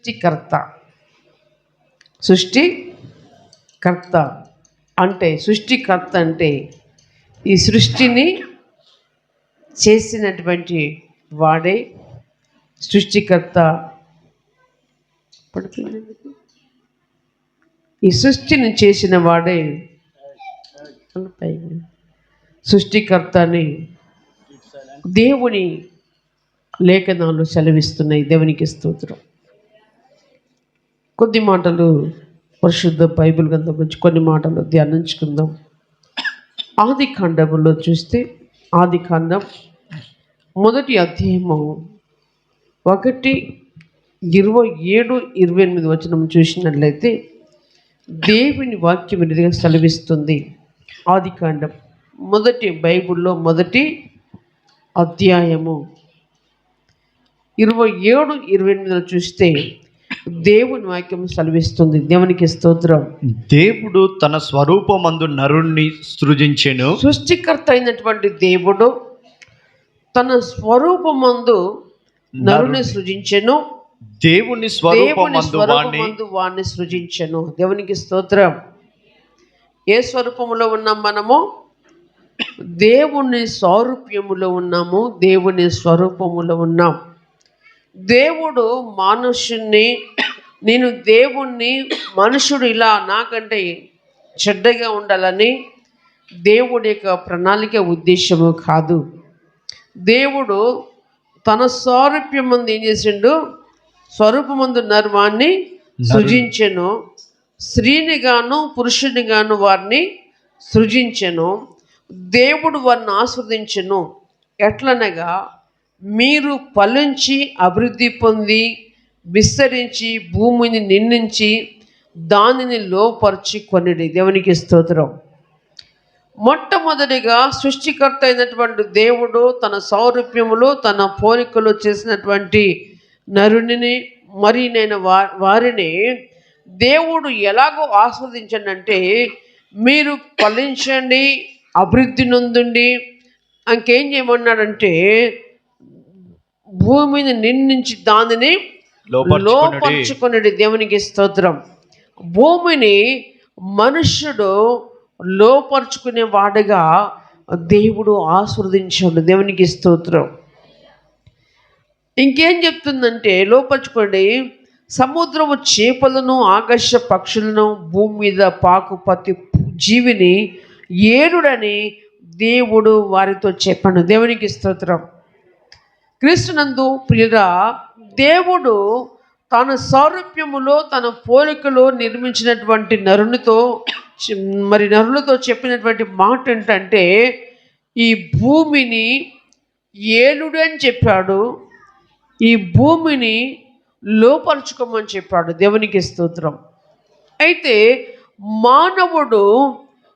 సృష్టికర్త. సృష్టికర్త అంటే ఈ సృష్టిని చేసినటువంటి వాడే సృష్టికర్త. ఈ సృష్టిని చేసిన వాడే సృష్టికర్త అని దేవుని లేఖనాలు సెలవిస్తున్నాయి. దేవునికి స్తోత్రం. కొద్ది మాటలు పరిశుద్ధ బైబిల్ గ్రంథం గురించి కొన్ని మాటలు ధ్యానించుకుందాం. ఆది కాండంలో చూస్తే ఆది కాండం 1వ అధ్యాయము 1:27-28 వచనం చూసినట్లయితే దేవుని వాక్యం ఇదిగా సెలవిస్తుంది. ఆది కాండం బైబిల్లో 1వ అధ్యాయము 27-28 చూస్తే దేవుని వాక్యం సెలవిస్తుంది. దేవునికి స్తోత్రం. దేవుడు తన స్వరూపమందు నరుణ్ణి సృజించెను. సృష్టికర్త అయినటువంటి దేవుడు తన స్వరూపమందు నరుని సృజించెను. దేవుని స్వరూపమందు వాణ్ణి సృజించెను. దేవునికి స్తోత్రం. ఏ స్వరూపములో ఉన్నాం మనము? దేవుని సారూప్యములో ఉన్నాము. దేవుని స్వరూపములో ఉన్నాం. దేవుడు మనుషుణ్ణి, నేను దేవుణ్ణి, మనుషుడు ఇలా నాకంటే చెడ్డగా ఉండాలని దేవుడి యొక్క ప్రణాళిక ఉద్దేశము కాదు. దేవుడు తన సారూప్యమందు ఏం చేసిండు? స్వరూపమందు వారిని సృజించెను. స్త్రీని గాను పురుషుని గాను వారిని సృజించెను. దేవుడు వారిని ఆస్వాదించెను. ఎట్లనగా మీరు ఫలించి అభివృద్ధి పొంది విస్తరించి భూమిని నిండించి దానిని లోపరిచి కొనిడి. దేవునికి స్తోత్రం. మొట్టమొదటిగా సృష్టికర్త అయినటువంటి దేవుడు తన సారూప్యములో తన పోలికలో చేసినటువంటి నరుని మరినైన వారిని దేవుడు ఎలాగో ఆస్వాదించండి, మీరు ఫలించండి, అభివృద్ధి నొందండి, ఇంకేం చేయమన్నాడంటే భూమిని నిండించి దానిని లోపరుచుకొనుడి. దేవునికి స్తోత్రం. భూమిని మనుష్యుడు లోపరుచుకునే వాడుగా దేవుడు ఆస్వాదించాడు. దేవునికి స్తోత్రం. ఇంకేం చెప్తుందంటే లోపరుచుకోండి, సముద్రము చేపలను ఆకాశ పక్షులను భూమి మీద పాకు ప్రతి జీవిని ఏడుడని దేవుడు వారితో చెప్పాడు. దేవునికి స్తోత్రం. క్రీస్తునందు ప్రియురా, దేవుడు తన సారూప్యములో తన పోలికలో నిర్మించినటువంటి నరులతో చెప్పినటువంటి మాట ఏంటంటే ఈ భూమిని ఏలుడు అని చెప్పాడు, ఈ భూమిని లోపరుచుకోమని చెప్పాడు. దేవునికి స్తోత్రం. అయితే మానవుడు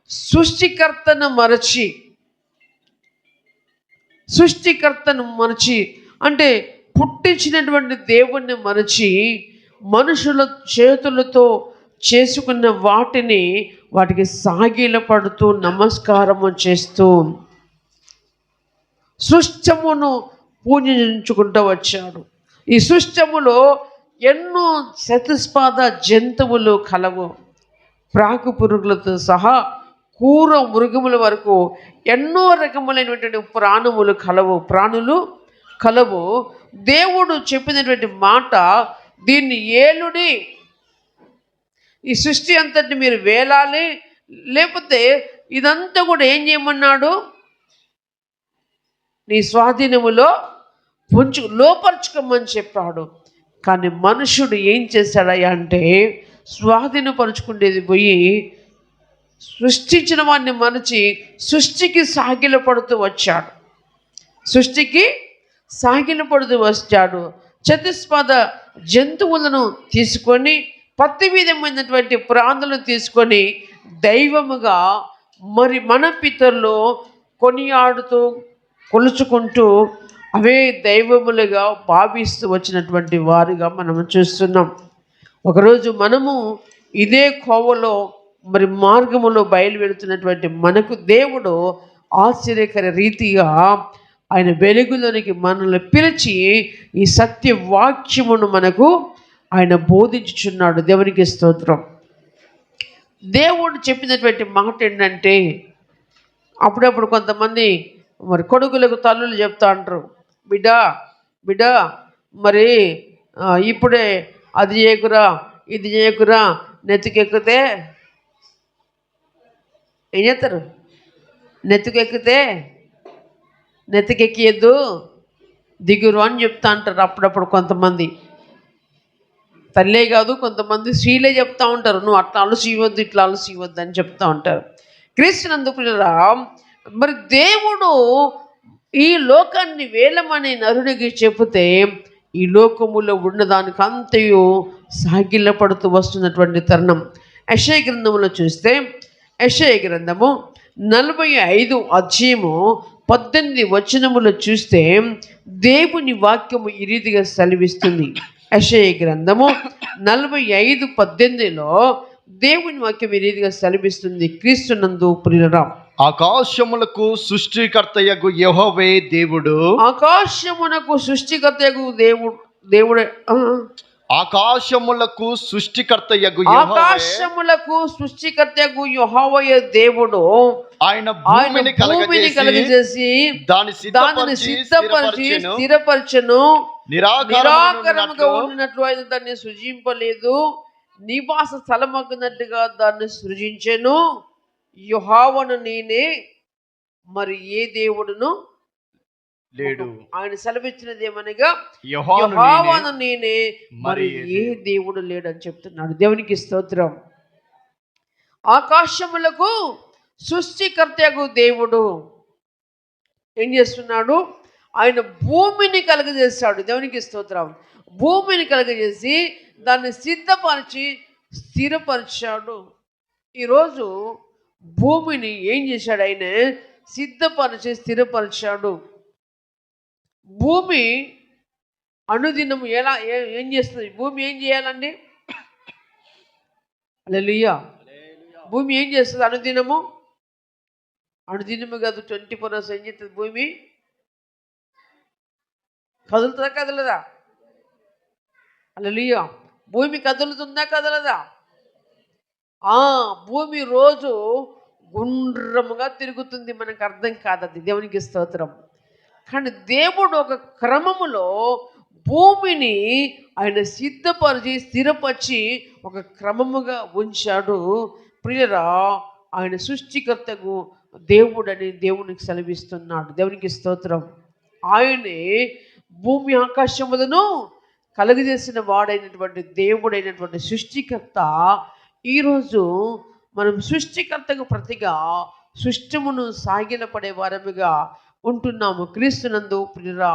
సృష్టికర్తను మరచి అంటే పుట్టించినటువంటి దేవుణ్ణి మరచి మనుషుల చేతులతో చేసుకున్న వాటికి సాగిలపడుతూ నమస్కారము చేస్తూ సృష్టమును పూజించుకుంటూ వచ్చాడు. ఈ సృష్టములో ఎన్నో చతుష్పాద జంతువులు కలవు. ప్రాకు పురుగులతో సహా క్రూర మృగముల వరకు ఎన్నో రకములైనటువంటి ప్రాణులు కలవు. దేవుడు చెప్పినటువంటి మాట, దీన్ని ఏలుడి, ఈ సృష్టి అంతటి మీరు వేలాలి, లేకపోతే ఇదంతా కూడా ఏం చేయమన్నాడు? నీ స్వాధీనములో లోపరుచుకోమని చెప్పాడు. కానీ మనుషుడు ఏం చేశాడయ్యా అంటే స్వాధీనపరుచుకునేది పోయి సృష్టించిన వాడిని మరచి సృష్టికి సాగిలపడుతూ వచ్చాడు. చతుష్పాద జంతువులను తీసుకొని ప్రతి విధమైనటువంటి ప్రాణులను తీసుకొని దైవముగా మన పితరులు కొనియాడుతూ కొలుచుకుంటూ అవే దైవములుగా భావిస్తూ వచ్చినటువంటి వారుగా మనము చూస్తున్నాం. ఒకరోజు మనము ఇదే కోవలో మార్గములో బయలువెడుతున్నటువంటి మనకు దేవుడు ఆశ్చర్యకర రీతిగా ఆయన వెలుగులోనికి మనల్ని పిలిచి ఈ సత్య వాక్యమును మనకు ఆయన బోధించుచున్నాడు. దేవునికి స్తోత్రం. దేవుడు చెప్పినటువంటి మాట ఏంటంటే, అప్పుడప్పుడు కొంతమంది మరి కొడుకులకు తల్లులు చెప్తా అంటారు, బిడ్డ బిడ్డ మరి ఇప్పుడే అది చేయకురా ఇది చేయకురా, నెత్తికెక్కితే ఏం చేస్తారు, నెత్తికెక్కియద్దు దిగురు అని చెప్తా అంటారు అప్పుడప్పుడు కొంతమంది. తల్లే కాదు, కొంతమంది స్త్రీలే చెప్తా ఉంటారు, నువ్వు అట్లా అలసి ఇవ్వద్దు ఇట్లా అలసి ఇవ్వద్దు అని చెప్తా ఉంటారు. క్రీస్తునందుకు మరి దేవుడు ఈ లోకాన్ని వేలమనే నరునికి చెబితే ఈ లోకములో ఉన్నదానికి అంతయు సాగిల్లపడుతూ వస్తున్నటువంటి తరుణం. యెషయా గ్రంథంలో చూస్తే, యెషయా గ్రంథము 45 అధ్యాయము 18 వచనములో చూస్తే దేవుని వాక్యము ఈ రీతిగా సెలవిస్తుంది. యెషయా గ్రంథము 45:18లో దేవుని వాక్యం ఈ రీతిగా సెలవిస్తుంది. క్రీస్తునందు ప్రియులారా, ఆకాశములకు సృష్టికర్తయగు యెహోవే దేవుడు, ఆకాశమునకు సృష్టికర్తయగు దేవుడే ఆకాశములకు సృష్టికర్తయగు ఆకాశములకు సృష్టికర్తయగు యెహోవా దేవుడు ఆయన భూమిని కలుగజేసి దానిని సిద్ధపరిచి స్థిరపరచెను. నిరాకారముగా ఉన్నట్లు ఆయన దాన్ని సృజింపలేదు, నివాస స్థలమగినట్టుగా దాన్ని సృజించెను. యెహోవాను నేనే, మరి ఏ దేవుడును లేడు. ఆయన సెలవిచ్చినది ఏమనగా, యెహోవాను నేనే, మరి ఏ దేవుడు లేడు అని చెప్తున్నాడు. దేవునికి స్తోత్రం. ఆకాశములకు సృష్టికర్తయగు దేవుడు ఏం చేస్తున్నాడు? ఆయన భూమిని కలుగజేశాడు. దేవునికి స్తోత్రం. భూమిని కలుగజేసి దాన్ని సిద్ధపరిచి స్థిరపరిచాడు. ఈరోజు భూమిని ఏం చేశాడు? ఆయన సిద్ధపరిచి స్థిరపరిచాడు. భూమి అనుదినం ఏం చేస్తుంది? భూమి ఏం చేయాలండి? హల్లెలూయా. భూమి ఏం చేస్తుంది? అనుదినము కాదు, 24 hours ఏం చేస్తుంది? భూమి కదులుతుందా కదలదా? హల్లెలూయా. భూమి కదులుతుందా కదలదా? భూమి రోజు గుండ్రముగా తిరుగుతుంది, మనకు అర్థం కాదది. దేవునికి స్తోత్రం. కానీ దేవుడు ఒక క్రమములో భూమిని ఆయన సిద్ధపరిచి స్థిరపరిచి ఒక క్రమముగా ఉంచాడు. ప్రియరా, ఆయన సృష్టికర్తకు దేవుడని దేవునికి సెలవిస్తున్నాడు. దేవునికి స్తోత్రం. ఆయనే భూమి ఆకాశములను కలుగజేసిన వాడైనటువంటి దేవుడైనటువంటి సృష్టికర్త. ఈరోజు మనం సృష్టికర్తకు ప్రతిగా సృష్టమును సాగిలపడే వారముగా ఉంటున్నాము. క్రీస్తునందు ప్రియరా,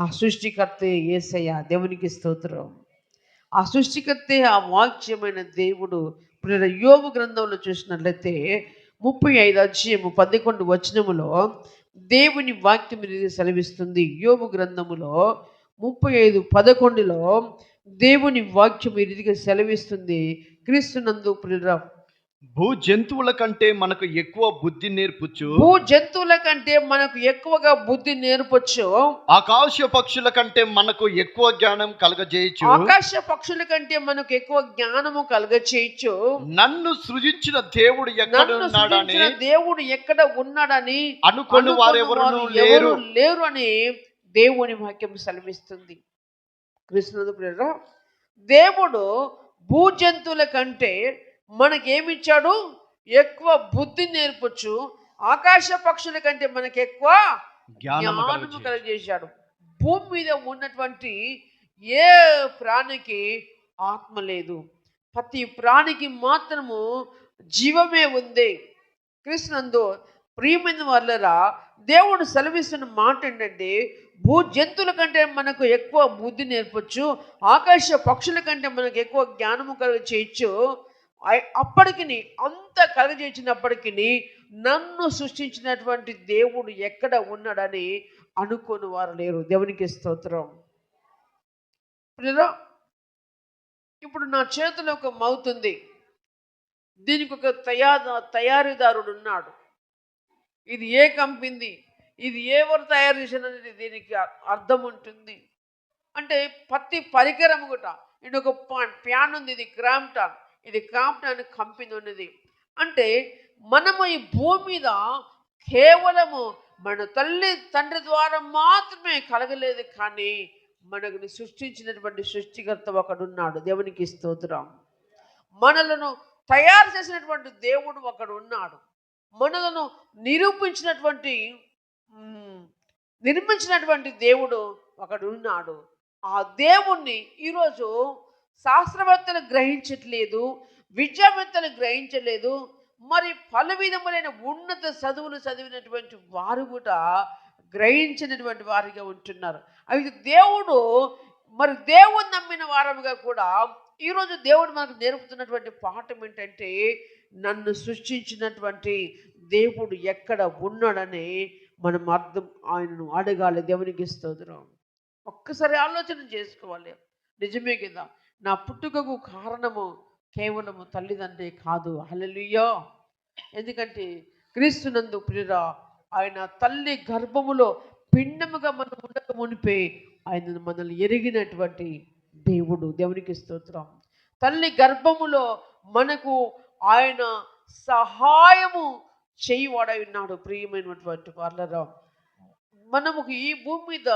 ఆ సృష్టికర్తే యేసయ్య. దేవునికి స్తోత్రం. ఆ సృష్టికర్తే ఆ వాక్యమైన దేవుడు. ప్రియర, యోబు గ్రంథంలో చూసినట్లయితే 35 అధ్యాయము 11 వచనములో దేవుని వాక్యం సెలవిస్తుంది. యోబు గ్రంథములో 35:11లో దేవుని వాక్యం ఈ రీతిగా సెలవిస్తుంది. క్రీస్తునందు ప్రియరా, భూ జంతువుల కంటే మనకు ఎక్కువ బుద్ధి నేర్పొచ్చు. భూ జంతువుల కంటే మనకు ఎక్కువగా బుద్ధి నేర్పొచ్చు. ఆకాశ పక్షుల కంటే మనకు ఎక్కువ జ్ఞానం కలగజేయచ్చు. ఆకాశ పక్షుల కంటే మనకు ఎక్కువ జ్ఞానము కలగచేయచ్చు. నన్ను సృజించిన దేవుడు ఎక్కడ ఉన్నాడని అనుకుని వారెవరు లేరు అని దేవుని వాక్యం సెలవిస్తుంది. కృష్ణుడు ప్రియరా, దేవుడు భూ జంతువుల కంటే మనకేమిచ్చాడు? ఎక్కువ బుద్ధి నేర్పొచ్చు. ఆకాశ పక్షుల కంటే మనకి ఎక్కువ జ్ఞానము కలగజేశాడు. భూమి మీద ఉన్నటువంటి ఏ ప్రాణికి ఆత్మ లేదు, ప్రతి ప్రాణికి మాత్రము జీవమే ఉంది. కృష్ణందు ప్రియమైన వాళ్ళరా, దేవుడు సెలవిస్తున్న మాట ఏంటంటే, భూ జంతువుల కంటే మనకు ఎక్కువ బుద్ధి నేర్పొచ్చు, ఆకాశ పక్షుల కంటే మనకు ఎక్కువ జ్ఞానము కలగచేయచ్చు. అప్పటికి అంత కలగజేసినప్పటికీ నన్ను సృష్టించినటువంటి దేవుడు ఎక్కడ ఉన్నాడని అనుకోని వారు లేరు. దేవునికి స్తోత్రం. ఇప్పుడు నా చేతిలో ఒక మౌత్ ఉంది, దీనికి ఒక తయారీదారుడు ఉన్నాడు. ఇది ఏ కంపెనీ, ఇది ఎవరు తయారు చేసినది దీనికి అర్థం ఉంటుంది. అంటే ప్రతి పరికరం కూడా ఇది ఒక ప్యాన్ ఉంది, ఇది క్రాంప్టాన్, ఇది క్రాంప్టాన్ కంపెనీ ఉన్నది. అంటే మనము ఈ భూమి మీద కేవలము మన తల్లి తండ్రి ద్వారా మాత్రమే కలగలేదు, కానీ మనకు సృష్టించినటువంటి సృష్టికర్త ఒకడున్నాడు. దేవునికి స్తోత్రం. మనలను తయారు చేసినటువంటి దేవుడు ఒకడు ఉన్నాడు. మనలను నిర్మించినటువంటి దేవుడు ఒకడు ఉన్నాడు. ఆ దేవుణ్ణి ఈరోజు శాస్త్రవేత్తలు గ్రహించట్లేదు, విద్యావేత్తలు గ్రహించలేదు, మరి పలు విధములైన ఉన్నత చదువులు చదివినటువంటి వారు కూడా గ్రహించినటువంటి వారిగా ఉంటున్నారు. అయితే దేవుడు నమ్మిన వారముగా కూడా ఈరోజు దేవుడు మనకు నేర్పుతున్నటువంటి పాఠం ఏంటంటే, నన్ను సృష్టించినటువంటి దేవుడు ఎక్కడ ఉన్నాడని మనం ఆయనను అడగాలి. దేవునికి స్తోత్రం. ఒక్కసారి ఆలోచన చేసుకోవాలి. నిజమే కదా, నా పుట్టుకకు కారణము కేవలము తల్లిదండ్రి కాదు. హల్లెలూయా. ఎందుకంటే క్రీస్తునందు ప్రియురా, ఆయన తల్లి గర్భములో పిండముగా మనం ఉండక మునిపే ఆయన మనల్ని ఎరిగినటువంటి దేవుడు. దేవునికి స్తోత్రం. తల్లి గర్భములో మనకు ఆయన సహాయము చేయవాడై ఉన్నాడు. ప్రియమైనటువంటి వాళ్ళరా, మనము ఈ భూమి మీద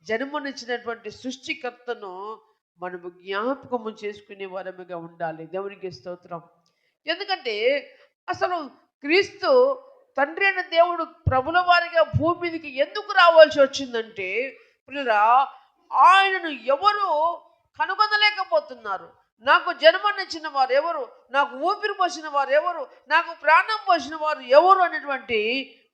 జన్మనిచ్చినటువంటి సృష్టికర్తను మనము జ్ఞాపకము చేసుకునే వారముగా ఉండాలి. దేవునికి స్తోత్రం. ఎందుకంటే అసలు క్రీస్తు తండ్రి అయిన దేవుడు ప్రభుల వారిగా భూమి మీదకి ఎందుకు రావాల్సి వచ్చిందంటే, పిల్లరా, ఆయనను ఎవరు కనుగొనలేకపోతున్నారు. నాకు జన్మనిచ్చిన వారు ఎవరు, నాకు ఊపిరి పోసిన వారు ఎవరు, నాకు ప్రాణం పోసిన వారు ఎవరు అనేటువంటి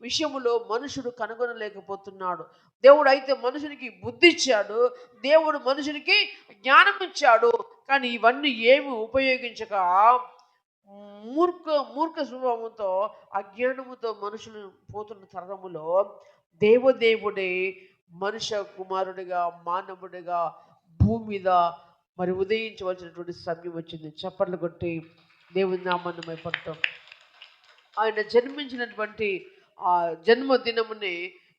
విషయంలో మనుషుడు కనుగొనలేకపోతున్నాడు. దేవుడు అయితే మనుషునికి బుద్ధి ఇచ్చాడు, దేవుడు మనుషునికి జ్ఞానం ఇచ్చాడు. కానీ ఇవన్నీ ఏమి ఉపయోగించక మూర్ఖ స్వభావంతో అజ్ఞానముతో మనుషులు పోతున్న తరుణములో దేవదేవుడే మనుష్య కుమారుడిగా మానవుడిగా భూమి మీద మరి ఉదయించవలసినటువంటి సమయం వచ్చింది. చప్పట్లు కొట్టి దేవుని నామాన్ని మైపడతాం. ఆయన జన్మించినటువంటి ఆ జన్మదినమునే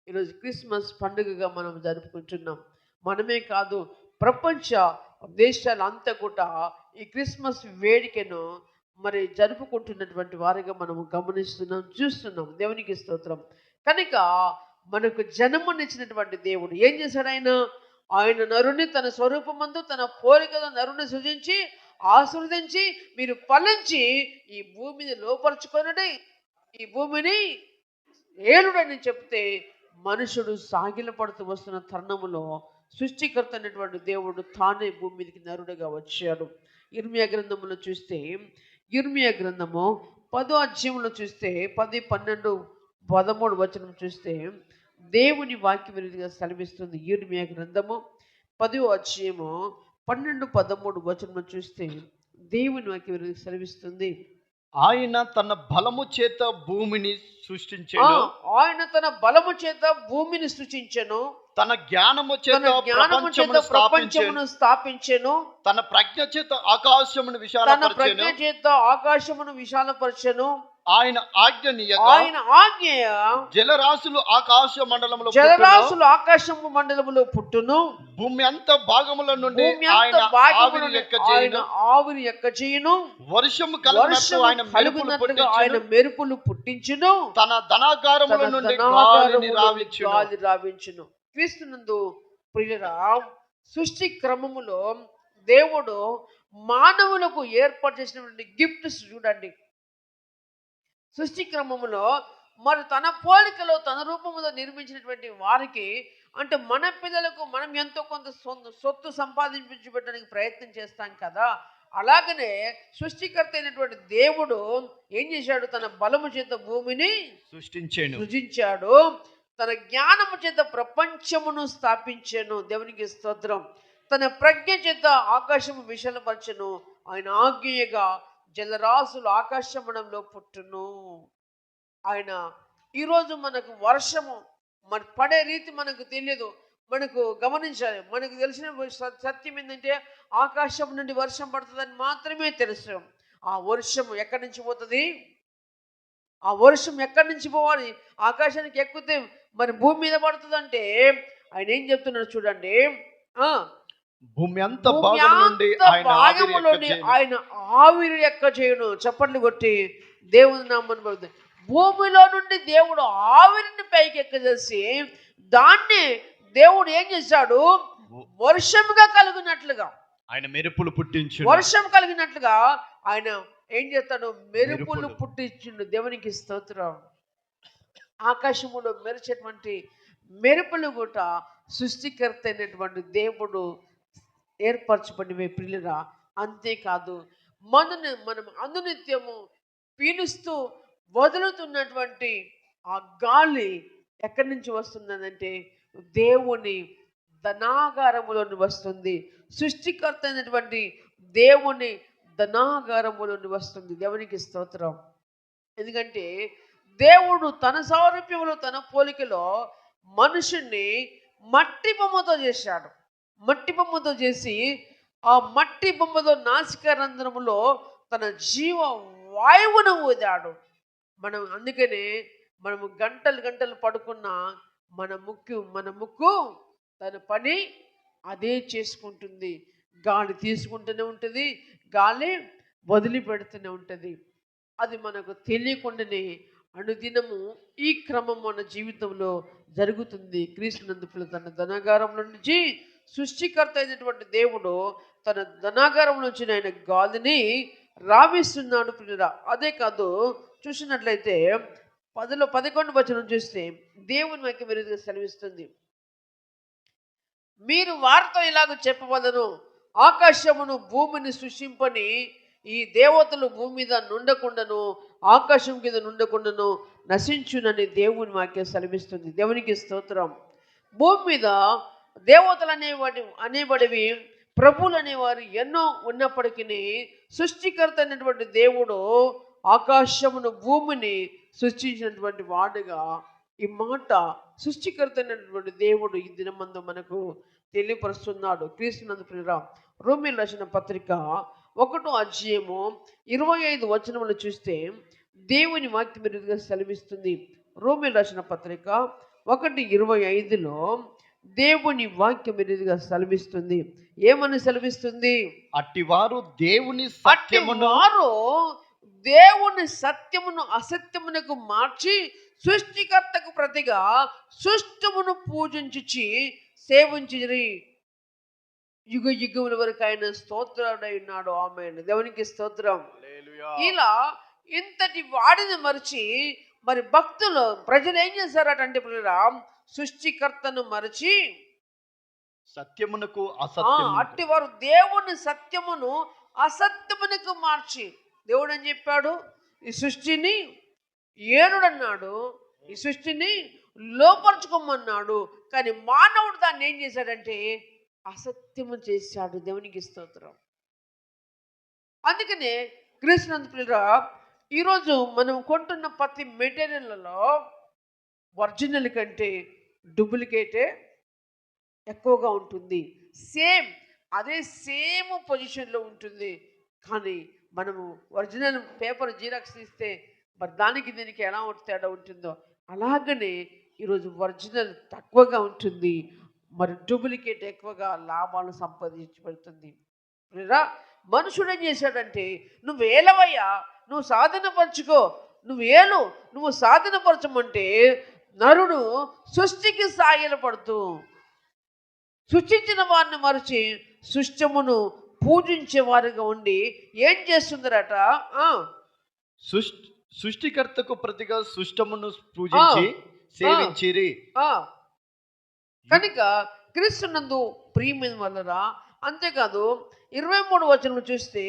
ఈరోజు క్రిస్మస్ పండుగగా మనం జరుపుకుంటున్నాం. మనమే కాదు, ప్రపంచ దేశాలంతా కూడా ఈ క్రిస్మస్ వేడుకను మరి జరుపుకుంటున్నటువంటి వారిగా మనము గమనిస్తున్నాం, చూస్తున్నాం. దేవునికి స్తోత్రం. కనుక మనకు జన్మనిచ్చినటువంటి దేవుడు ఏం చేశాడు? ఆయన నరుని తన స్వరూపమందు తన పోలికలో నరుని సృజించి ఆశీర్వదించి, మీరు ఫలించి ఈ భూమిని లోపరుచుకొనుడి, ఈ భూమిని ఏలుడని చెప్తే మనుషుడు సాగిలపడుతూ వస్తున్న తరుణములో సృష్టికర్త అయినటువంటి దేవుడు తానే భూమి మీదకి నరుడుగా వచ్చాడు. ఇర్మియా గ్రంథములో చూస్తే, ఇర్మియా గ్రంథము 10వ అధ్యాయంలో చూస్తే 10, 12, 13 వచనం చూస్తే దేవుని వాక్యం విధంగా సెలవిస్తుంది. ఇర్మియా గ్రంథము 10వ అధ్యాయము 12, 13 వచనం చూస్తే దేవుని వాక్యం విధంగా సెలవిస్తుంది. ఆయన తన బలము చేత భూమిని సృష్టించెను. ఆయన తన బలము చేత భూమిని సృష్టించెను. తన జ్ఞానము చేత ప్రపంచమును స్థాపించెను. తన ప్రజ్ఞ చేత ఆకాశమును విశాలపరచెను. ఆయన ఆజ్ఞ జలరాశులు ఆకాశ మండలములో పుట్టును. భూమి అంత భాగముల నుండి ఆయన ఆవిరి ఎక్కచేయును. వర్షము కలుగునట్లుగా ఆయన మెరుపులు పుట్టించును. తన ధనాగారముల నుండి గాలి రావించును. క్రీస్తునందు ప్రియురా, సృష్టి క్రమములో దేవుడు మానవులకు ఏర్పాటు చేసినటువంటి గిఫ్ట్స్ చూడండి. సృష్టి క్రమములో మరి తన పోలికలో తన రూపంలో నిర్మించినటువంటి వారికి, అంటే మన పిల్లలకు మనం ఎంతో కొంత సొత్తు సంపాదించడానికి ప్రయత్నం చేస్తాం కదా, అలాగనే సృష్టికర్త అయినటువంటి దేవుడు ఏం చేశాడు? తన బలము చేత భూమిని సృజించాడు. తన జ్ఞానము చేత ప్రపంచమును స్థాపించాను. దేవునికి స్తోత్రం. తన ప్రజ్ఞ చేత ఆకాశము విశాలపరచెను. ఆయన ఆజ్ఞగా జలరాశులు ఆకాశమండలంలో పుట్టును. ఆయన ఈరోజు మనకు వర్షము మరి పడే రీతి మనకు తెలియదు, మనకు గమనించాలి. మనకు తెలిసిన సత్యం ఏంటంటే ఆకాశం నుండి వర్షం పడుతుందని మాత్రమే తెలుసు. ఆ వర్షం ఎక్కడి నుంచి పోతుంది? ఆ వర్షం ఎక్కడి నుంచి పోవాలి? ఆకాశానికి ఎక్కితే మరి భూమి మీద పడుతుందంటే ఆయన ఏం చెప్తున్నాడు చూడండి. భూమి అంత భూమి భాగం నుండి అంత ఆయన ఆవిరి భాగములోని ఎక్కచేయును. ఆయన ఆవిరి ఎక్క చేయను. చప్పట్లు కొట్టి దేవుని నామమున పలుకుతాయి. భూమిలో నుండి దేవుడు ఆవిరిని పైకి ఎక్కజేసి దాన్ని దేవుడు ఏం చేశాడు? వర్షముగా కలుగునట్లుగా, ఆయన మెరుపులు పుట్టించు. వర్షం కలిగినట్లుగా ఆయన ఏం చేస్తాడు? మెరుపులు పుట్టించిండు. దేవునికి స్తోత్రం. ఆకాశములో మెరిచేటువంటి మెరుపులు కూడా సృష్టికర్త అయినటువంటి దేవుడు ఏర్పరచబడిన ప్రియులురా. అంతేకాదు మనం అనునిత్యము పీలుస్తూ వదులుతున్నటువంటి ఆ గాలి ఎక్కడి నుంచి వస్తుందనంటే దేవుని ధనాగారములోని వస్తుంది. సృష్టికర్త అయినటువంటి దేవుని ధనాగారములోని వస్తుంది. దేవునికి స్తోత్రం. ఎందుకంటే దేవుడు తన సారూప్యములో తన పోలికలో మనుషుణ్ణి మట్టి బొమ్మతో చేశాడు. మట్టి బొమ్మతో చేసి ఆ మట్టి బొమ్మతో నాసిక రంధ్రములో తన జీవ వాయువును ఊదాడు. అందుకనే మనము గంటలు గంటలు పడుకున్నా మన ముక్కు తన పని అదే చేసుకుంటుంది. గాలి తీసుకుంటూనే ఉంటుంది, గాలి వదిలిపెడుతూనే ఉంటుంది. అది మనకు తెలియకుండానే అనుదినము ఈ క్రమం మన జీవితంలో జరుగుతుంది. క్రీస్తునందు తన ధనాగారంలో నుంచి సృష్టికర్త అయినటువంటి దేవుడు తన ధనాగారం నుంచి ఆయన గాలిని రావిస్తున్నాడు పిల్లరా. అదే కాదు, చూసినట్లయితే 11 వచనం చూస్తే దేవుని వాక్యం మెరుగుగా సెలవిస్తుంది. మీరు వారితో ఇలాగ చెప్పవలను, ఆకాశమును భూమిని సృష్టింపని ఈ దేవతలు భూమి మీద నుండకుండాను ఆకాశం కింద నుండకుండాను నశించునని దేవుని వాక్యం సెలవిస్తుంది. దేవునికి స్తోత్రం. భూమి మీద దేవతలు అనేబడివి, ప్రభువులు అనేవారు ఎన్నో ఉన్నప్పటికీ సృష్టికర్త అయినటువంటి దేవుడు ఆకాశమును భూమిని సృష్టించినటువంటి వాడుగా ఈ మాట సృష్టికర్త అయినటువంటి దేవుడు ఈ దినమందు మనకు తెలియపరుస్తున్నాడు. క్రీస్తునందు ప్రియురా, రోమీయులకు రాసిన పత్రిక 1వ అధ్యాయము 25 వచనములు చూస్తే దేవుని వాక్యం మెరుగుగా సెలవిస్తుంది. రోమీయులకు రాసిన పత్రిక 1:25లో దేవుని వాక్యం మెరుగుగా సెలవిస్తుంది. ఏమని సెలవిస్తుంది? అట్టివారు దేవుని సత్యమును అసత్యమునకు మార్చి సృష్టికర్తకు ప్రతిగా సృష్టమును పూజించి సేవించిరి. యుగ యుగముల వరకు ఆయన స్తోత్రుడై ఉన్నాడు. ఆమేన్. దేవునికి స్తోత్రం. ఇలా ఇంతటి వాడిని మరిచి మరి భక్తులు ప్రజలు ఏం చేశారటంటే సృష్టికర్తను మరచి సత్యమునకు అట్టివారు దేవుని సత్యమును అసత్యమునకు మార్చి, దేవుడు అని చెప్పాడు ఈ సృష్టిని ఏనుడన్నాడు, ఈ సృష్టిని లోపరుచుకోమన్నాడు. కానీ మానవుడు దాన్ని ఏం చేశాడంటే అసత్యము చేశాడు. దేవునికి స్తోత్రం. అందుకనే క్రీస్తునందు ప్రియురా, ఈరోజు మనం కొంటున్న ప్రతి మెటీరియల్లో ఒరిజినల్ కంటే డూప్లికేటే ఎక్కువగా ఉంటుంది. సేమ్ పొజిషన్లో ఉంటుంది. కానీ మనము ఒరిజినల్ పేపర్ జీరాక్స్ తీస్తే మరి దానికి దీనికి ఎలా తేడా ఉంటుందో అలాగనే ఈరోజు ఒరిజినల్ తక్కువగా ఉంటుంది, మరి డూప్లికేట్ ఎక్కువగా లాభాలు సంపాదించబడుతుంది. మనుషుడు ఏం చేశాడంటే నువ్వు ఏలవయ్యా, నువ్వు సాధనపరచుకో, నువ్వు సాధనపరచమంటే నరుడు సృష్టికి సాయలపడుతూ సృష్టించిన వారిని మరచి సృష్టమును పూజించే వారిగా ఉండి ఏం చేస్తుందరట? సృష్టికర్తకు ప్రతిగా సృష్టమును పూజించి సేవించిరి. కనుక క్రీస్తునందు ప్రియమైన వాళ్ళరా, అంతేకాదు 23 వచనం చూస్తే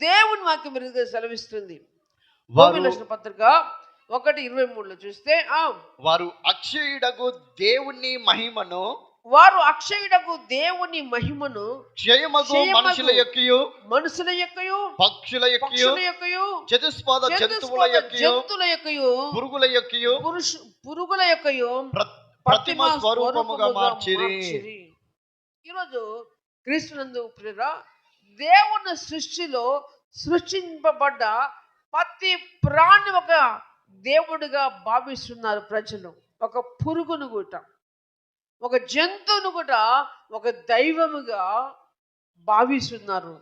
దేవుని వాక్యం మెరుగుగా సెలవిస్తుంది. పత్రిక 1:23లో చూస్తే వారు అక్షయుడగు దేవుని మహిమను క్షయమగు మనుషుల యొక్కయు పక్షుల యొక్కయు చతుష్పాద జంతువుల యొక్కయు పురుగుల యొక్కయు ప్రతిమ స్వరూపముగా మార్చిరి. ఈరోజు క్రీస్తునందు ప్రియరా, దేవుని సృష్టిలో సృష్టింపబడ్డ ప్రతి ప్రాణి ఒక దేవుడిగా భావిస్తున్నారు ప్రజలు. ఒక పురుగును కూడా, ఒక జంతువును కూడా ఒక దైవముగా భావిస్తున్నారు.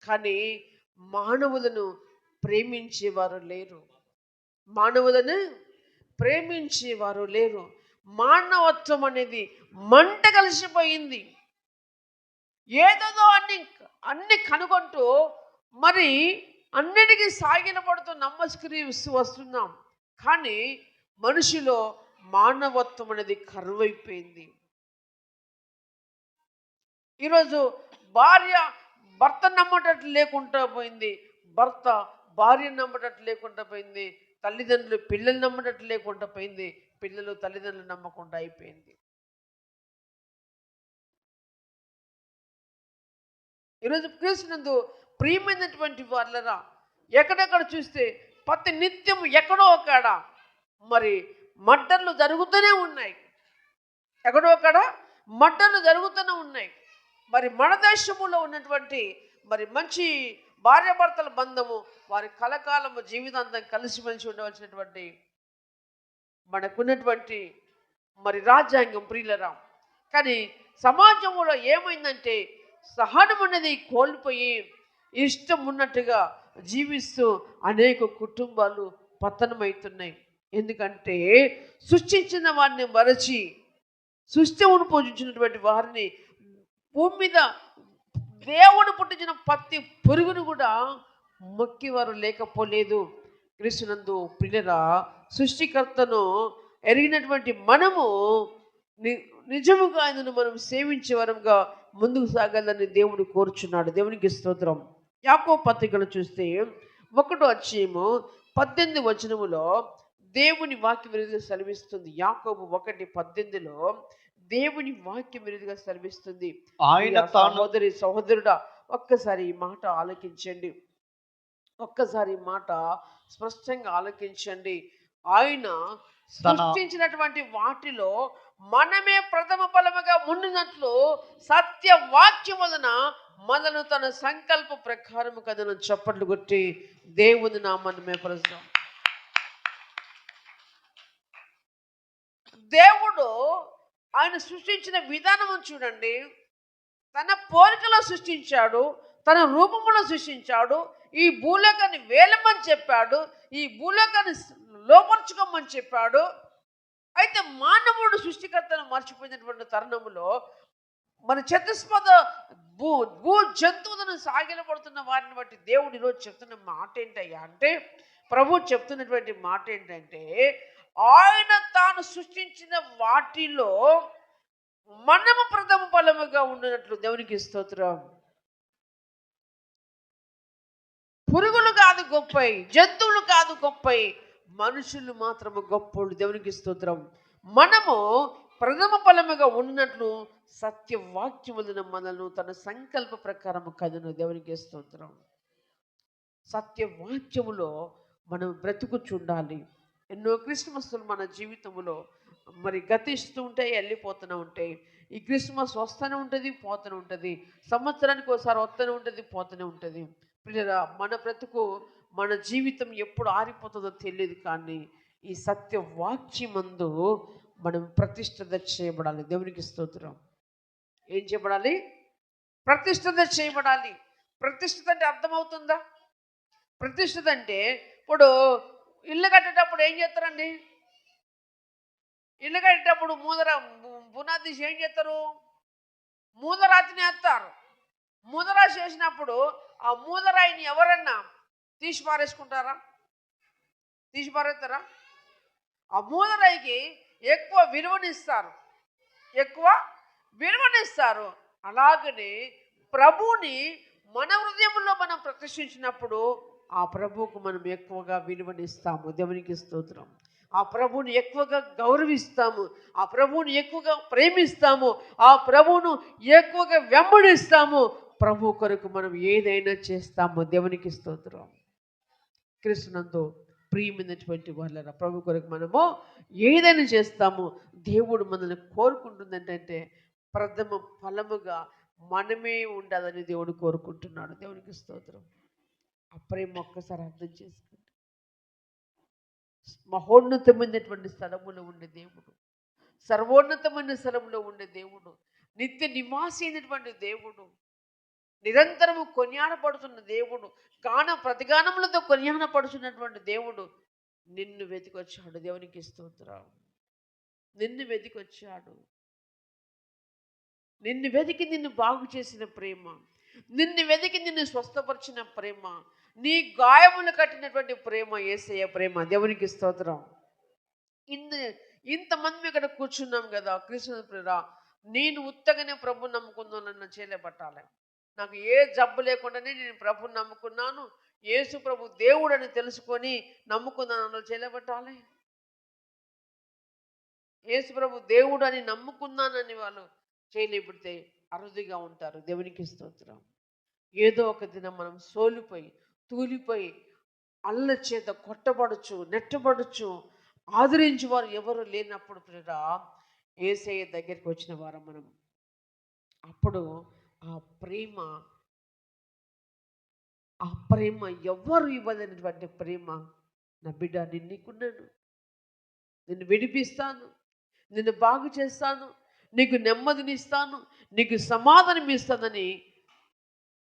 కానీ మానవులను ప్రేమించేవారు లేరు. మానవులను ప్రేమించేవారు లేరు. మానవత్వం అనేది మంట కలిసిపోయింది. ఏదేదో అన్ని అన్ని కనుగొంటూ మరి అన్నిటికీ సాగిలపడుతూ నమస్కరిస్తూ వస్తున్నాం. కానీ మనిషిలో మానవత్వం అనేది కరువైపోయింది. ఈరోజు భార్య భర్త నమ్మటట్లు లేకుండా పోయింది. భర్త భార్య నమ్మటట్లు లేకుండా పోయింది. తల్లిదండ్రులు పిల్లలు నమ్మటట్లు లేకుండా పోయింది. పిల్లలు తల్లిదండ్రులు నమ్మకుండా అయిపోయింది. ఈరోజు క్రీస్తునందు ప్రియమైనటువంటి వాళ్ళరా, ఎక్కడెక్కడ చూస్తే ప్రతి నిత్యం ఎక్కడో ఒకడ మరి మర్డర్లు జరుగుతూనే ఉన్నాయి. ఎక్కడో అక్కడ మర్డర్లు జరుగుతూనే ఉన్నాయి. మరి మన దేశంలో ఉన్నటువంటి మరి మంచి భార్యాభర్తల బంధము వారి కలకాలము జీవితాంతం కలిసిమెలిసి ఉండవలసినటువంటి మనకున్నటువంటి మరి రాజ్యాంగం ప్రియులరా. కానీ సమాజంలో ఏమైందంటే సహనం అనేది కోల్పోయి ఇష్టం ఉన్నట్టుగా జీవిస్తూ అనేక కుటుంబాలు పతనమవుతున్నాయి. ఎందుకంటే సృష్టించిన వారిని మరచి సృష్టిని పూజించినటువంటి వారిని భూమి మీద దేవుడు పుట్టించిన ప్రతి పురుగును కూడా మొక్కేవారు లేకపోలేదు. క్రీస్తునందు ప్రియులరా, సృష్టికర్తను ఎరిగినటువంటి మనము నిజముగా ఆయనను మనం సేవించే వరంగా ముందుకు సాగాలని దేవుడు కోరుచున్నాడు. దేవునికి స్తోత్రం. యాకోబు పత్రికను చూస్తే 1వ అధ్యాయము 18వ వచనములో దేవుని వాక్యం విరుద్ధంగా సెలవిస్తుంది. యాకోబు 1:18లో దేవుని వాక్యం విరుద్ధంగా సెలవిస్తుంది. ఆయన సహోదరుడా, ఒక్కసారి ఈ మాట ఆలకించండి. ఒక్కసారి ఈ మాట స్పష్టంగా ఆలకించండి. ఆయన సృష్టించినటువంటి వాటిలో మనమే ప్రథమ ఫలముగా ఉండినట్లు సత్యవాక్యం వలన మనను తన సంకల్ప ప్రకారము కథను చప్పట్లు కొట్టి దేవుని నామాన్ని మేపరుస్తాం. దేవుడు ఆయన సృష్టించిన విధానం చూడండి. తన పోలికలో సృష్టించాడు, తన రూపంలో సృష్టించాడు. ఈ భూలోకాన్ని వేలమని చెప్పాడు, ఈ భూలోకాన్ని లోపరుచుకోమని చెప్పాడు. అయితే మానవుడు సృష్టికర్తను మర్చిపోయినటువంటి తరుణంలో మన చతుస్పద భూ జంతువులను సాగిలపడుతున్న వారిని బట్టి దేవుడు ఈరోజు చెప్తున్న మాట ఏంటయ్యా అంటే, ప్రభు చెప్తున్నటువంటి మాట ఏంటంటే, ఆయన తాను సృష్టించిన వాటిలో మనము ప్రథమ ఫలముగా ఉండినట్లు దేవునికి స్తోత్రం. పురుగులు కాదు గొప్పై, జంతువులు కాదు గొప్పై, మనుషులు మాత్రము గొప్పోళ్ళు. దేవునికి స్తోత్రం. మనము ప్రథమ ఫలముగా ఉన్నట్లు సత్యవాక్యములను మనను తన సంకల్ప ప్రకారము కథను. దేవునికి స్తోత్రం. సత్యవాక్యములో మనం బ్రతుకుచుండాలి. ఎన్నో క్రిస్మస్లు మన జీవితంలో మరి గతిస్తూ ఉంటాయి, వెళ్ళిపోతూనే ఉంటాయి. ఈ క్రిస్మస్ వస్తూనే ఉంటుంది, పోతూనే ఉంటుంది. సంవత్సరానికి ఒకసారి వస్తూనే ఉంటుంది, పోతూనే ఉంటుంది. పిల్లరా, మన బ్రతుకు మన జీవితం ఎప్పుడు ఆరిపోతుందో తెలియదు. కానీ ఈ సత్యవాక్యమందు మనం ప్రతిష్ఠిత చేయబడాలి. దేవునికి స్తోత్రం. ఏం చేయబడాలి? ప్రతిష్ఠిత చేయబడాలి. ప్రతిష్ఠిత అంటే అర్థమవుతుందా? ప్రతిష్ఠిత అంటే ఇప్పుడు ఇల్లు కట్టేటప్పుడు ఏం చేస్తారండి? ఇల్లు కట్టేటప్పుడు పునాది తీసి ఏం చేస్తారు? మూలరాతిని వేస్తారు. మూలరాశి వేసినప్పుడు ఆ మూలరాయిని ఎవరన్నా తీసి పారేసుకుంటారా? తీసి పారేస్తారా? ఆ మూలరాయికి ఎక్కువ విలువనిస్తారు, ఎక్కువ విలువనిస్తారు. అలాగనే ప్రభువుని మన హృదయంలో మనం ప్రతిష్ఠించినప్పుడు ఆ ప్రభువుకు మనం ఎక్కువగా విలువనిస్తాము. దేవునికి స్తోత్రం. ఆ ప్రభువుని ఎక్కువగా గౌరవిస్తాము, ఆ ప్రభువుని ఎక్కువగా ప్రేమిస్తాము, ఆ ప్రభువును ఎక్కువగా వెంబడిస్తాము. ప్రభు కొరకు మనం ఏదైనా చేస్తాము. దేవునికి స్తోత్రం. క్రీస్తునందు ప్రియమైనటువంటి వాళ్ళ ప్రభు కొరకు మనము ఏదైనా చేస్తాము. దేవుడు మనల్ని కోరుకుంటుంది ఏంటంటే ప్రథమ ఫలముగా మనమే ఉండాలని దేవుడు కోరుకుంటున్నాడు. దేవునికి స్తోత్రం. ఆ ప్రేమ ఒక్కసారి అర్థం చేసుకోండి. మహోన్నతమైనటువంటి స్థలములో ఉండే దేవుడు, సర్వోన్నతమైన స్థలంలో ఉండే దేవుడు, నిత్య నివాసి అయినటువంటి దేవుడు, నిరంతరము కొనియాడపడుతున్న దేవుడు, ప్రతిగానములతో కొనియాడపడుతున్నటువంటి దేవుడు నిన్ను వెతికొచ్చాడు. దేవునికి స్తోత్రం. నిన్ను వెతికొచ్చాడు. నిన్ను వెతికి నిన్ను బాగు చేసిన ప్రేమ, నిన్ను వెతికి నిన్ను స్వస్థపరిచిన ప్రేమ, నీ గాయములు కట్టినటువంటి ప్రేమ యేసయ్య ప్రేమ. దేవునికి స్తోత్రం. ఇంతమంది ఇక్కడ కూర్చున్నాం కదా కృష్ణ ప్రియరా, నేను ఉత్తగానే ప్రభు నమ్ముకుందాం నన్ను చేయలేబట్టాలి. నాకు ఏ జబ్బు లేకుండానే నేను ప్రభుని నమ్ముకున్నాను, యేసు ప్రభు దేవుడు అని తెలుసుకొని నమ్ముకున్నాను నన్ను చేయలేబట్టాలి. యేసు ప్రభు దేవుడు అని నమ్ముకున్నానని వాళ్ళు చేయలేబడితే అరుదుగా ఉంటారు. దేవునికి స్తోత్రం. ఏదో ఒక దినం మనం సోలిపోయి తూలిపోయి అల్ల చేత కొట్టబడచ్చు, నెట్టబడచ్చు, ఆదరించే వారు ఎవరు లేనప్పుడు ప్రియరా యేసయ్య దగ్గరికి వచ్చిన వారు మనం. అప్పుడు ఆ ప్రేమ ఎవ్వరు ఇవ్వలేనటువంటి ప్రేమ. నా బిడ్డ, నీకున్నాను, నిన్ను విడిపిస్తాను, నిన్ను బాగు చేస్తాను, నీకు నెమ్మదినిస్తాను, నీకు సమాధానం ఇస్తానని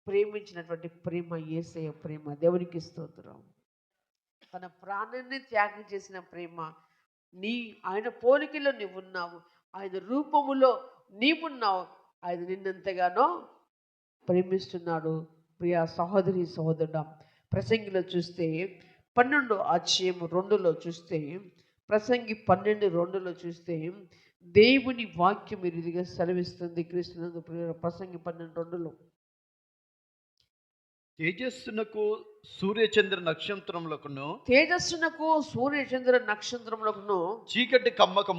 ప్రేమించినటువంటి ప్రేమ యేసయ్య ప్రేమ. దేవునికి స్తోత్రం. తన ప్రాణాన్ని త్యాగం చేసిన ప్రేమ. ఆయన పోలికలో నీవున్నావు, ఆయన రూపములో నీవున్నావు, ఆయన నిన్నెంతగానో ప్రేమిస్తున్నాడు. ప్రియ సహోదరి సహోదరుడా, ప్రసంగిలో చూస్తే 12:2 చూస్తే, ప్రసంగి 12:2 చూస్తే దేవుని వాక్యం ఇదిగా సెలవిస్తుంది. క్రీస్తునందు ప్రసంగి 12:2 తేజస్సునకు సూర్యచంద్ర నక్షత్రములకును చీకటి కమ్మక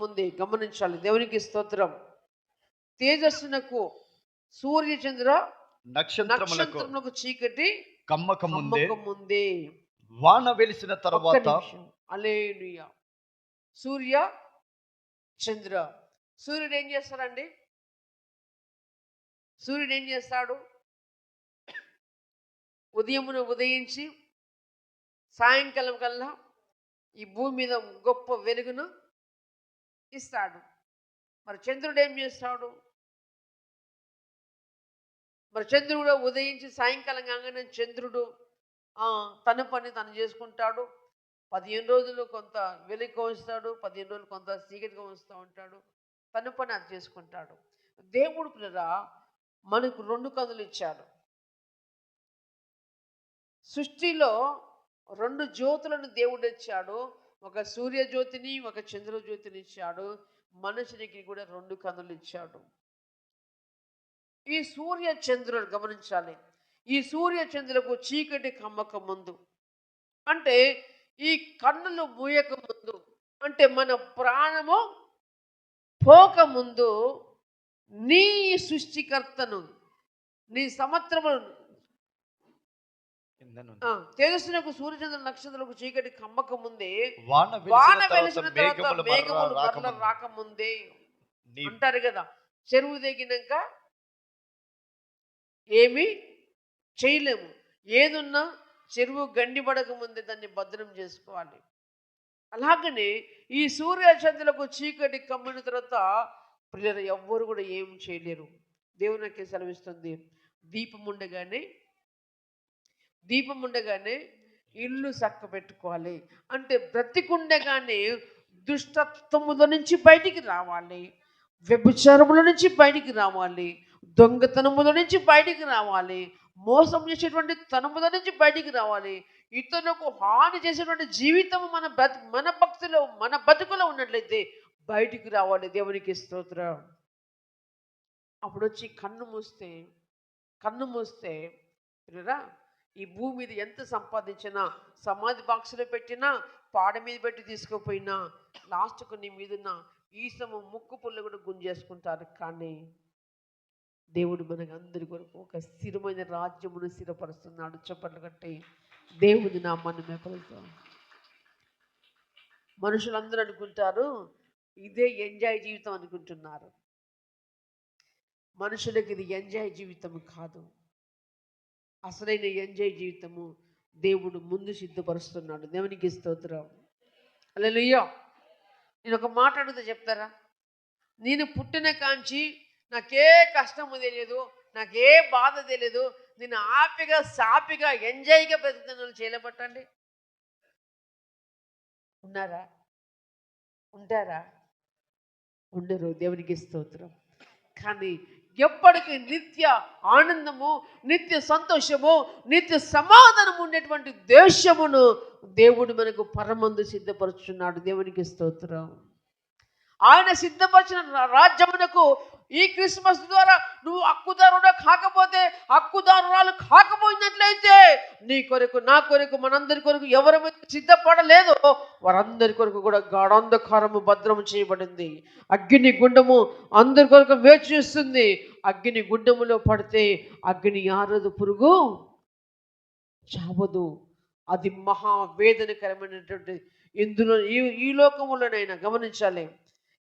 ముందే. గమనించాలి. దేవునికి స్తోత్రం. తేజస్సునకు సూర్యచంద్ర నక్షత్రములకు చీకటి కమ్మక ముందే వాన వెలిసిన తర్వాత. హల్లెలూయా. సూర్య చంద్ర, సూర్యుడు ఏం చేస్తాడండి? సూర్యుడు ఏం చేస్తాడు? ఉదయమున ఉదయించి సాయంకాలం కల్లా ఈ భూమి మీద గొప్ప వెలుగును ఇస్తాడు. మరి చంద్రుడు ఏం చేస్తాడు? మరి చంద్రుడు ఉదయించి సాయంకాలం కాగానే చంద్రుడు తన పని తను చేసుకుంటాడు. 15 రోజులు కొంత వెలుగుగా ఉంచుతాడు, 15 రోజులు కొంత చీకటిగా ఉంచుతూ ఉంటాడు. తన పని అది చేసుకుంటాడు. దేవుడు పిల్లరా మనకు 2 కన్నులు ఇచ్చాడు. సృష్టిలో 2 జ్యోతులను దేవుడు ఇచ్చాడు. ఒక సూర్య జ్యోతిని, ఒక చంద్ర జ్యోతిని ఇచ్చాడు. మనుషునికి కూడా 2 కన్నులు ఇచ్చాడు. ఈ సూర్య చంద్రులు గమనించాలి. ఈ సూర్య చంద్రులకు చీకటి కమ్మక ముందు, అంటే ఈ కన్నులు మూయక ముందు, అంటే మన ప్రాణము పోక ముందు, నీ సృష్టికర్తను, నీ సంవత్సరము తేజస్సునకు సూర్యచంద్ర నక్షత్రాలకు చీకటి కమ్మక ముందే, వాన వెలిసిన తర్వాత మేఘములు రాకముందే అంటారు కదా. చెరువు దిగినాక ఏమి చేయలేము. ఏదున్నా చెరువు గండిపడక ముందే దాన్ని భద్రం చేసుకోవాలి. అలాగనే ఈ సూర్య చంద్రులకు చీకటి కమ్మిన తర్వాత పిల్లలు ఎవ్వరు కూడా ఏం చేయలేరు. దేవునికి సెలవిస్తుంది. దీపం ఉండగానే ఇల్లు చక్క పెట్టుకోవాలి. అంటే బ్రతికుండగానే దుష్టత్వముల నుంచి బయటికి రావాలి, వ్యభిచారముల నుంచి బయటికి రావాలి, దొంగతనముల నుంచి బయటికి రావాలి, మోసం చేసేటువంటి తనముల నుంచి బయటికి రావాలి. ఇతరులకు హాని చేసేటువంటి జీవితం మన బతుకులో ఉన్నట్లయితే బయటికి రావాలి. దేవునికి స్తోత్రం. అప్పుడు వచ్చి కన్ను మూస్తే ఈ భూమి మీద ఎంత సంపాదించినా, సమాధి బాక్సులో పెట్టినా, పాడ మీద పెట్టి తీసుకుపోయినా, లాస్ట్కు నీ మీదున్న ఈసము ముక్కు పుల్ల కూడా గుంజేసుకుంటారు. కానీ దేవుడు మనకు అందరి కొరకు ఒక స్థిరమైన రాజ్యమును స్థిరపరుస్తున్నాడు. చప్పట్లు కట్టి దేవుని నామాన్ని మెప్పలుతాం. మనుషులందరూ అనుకుంటారు ఇదే ఎంజాయ్ జీవితం అనుకుంటున్నారు. మనుషులకు ఇది ఎంజాయ్ జీవితం కాదు. అసలైన ఎంజాయ్ జీవితము దేవుడు ముందు సిద్ధపరుస్తున్నాడు. దేవునికి స్తోత్రం. హల్లెలూయా. నేను ఒక మాట అడిగితే చెప్తారా? నేను పుట్టిన కాంచి నాకే కష్టము తెలియదు, నాకే బాధ తెలియదు, నేను హ్యాపీగా సాపిగా ఎంజాయ్గా బ్రతుకుతున్న చేయలేబట్టండి. ఉన్నారా? ఉంటారా? ఉండరు. దేవునికి స్తోత్రం. కానీ ఎప్పటికీ నిత్య ఆనందము, నిత్య సంతోషము, నిత్య సమాధానము ఉండేటువంటి దేశమును దేవుడు మనకు పరమందు సిద్ధపరుచున్నాడు. దేవునికి స్తోత్రం. ఆయన సిద్ధపరిచిన రాజ్యమునకు ఈ క్రిస్మస్ ద్వారా నువ్వు హక్కుదారుడు కాకపోతే, హక్కుదారురాలు కాకపోయినట్లయితే, నీ కొరకు నా కొరకు మనందరి కొరకు ఎవరైతే సిద్ధపడలేదో వారందరి కొరకు కూడా గాఢాంధకారము భద్రము చేయబడింది. అగ్ని గుండము అందరి కొరకు వేచి చూస్తుంది. అగ్ని గుండములో పడితే అగ్ని ఆరదు, పురుగు చావదు. అది మహావేదనకరమైనటువంటి ఇందులో ఈ లోకములోనైనా గమనించాలి.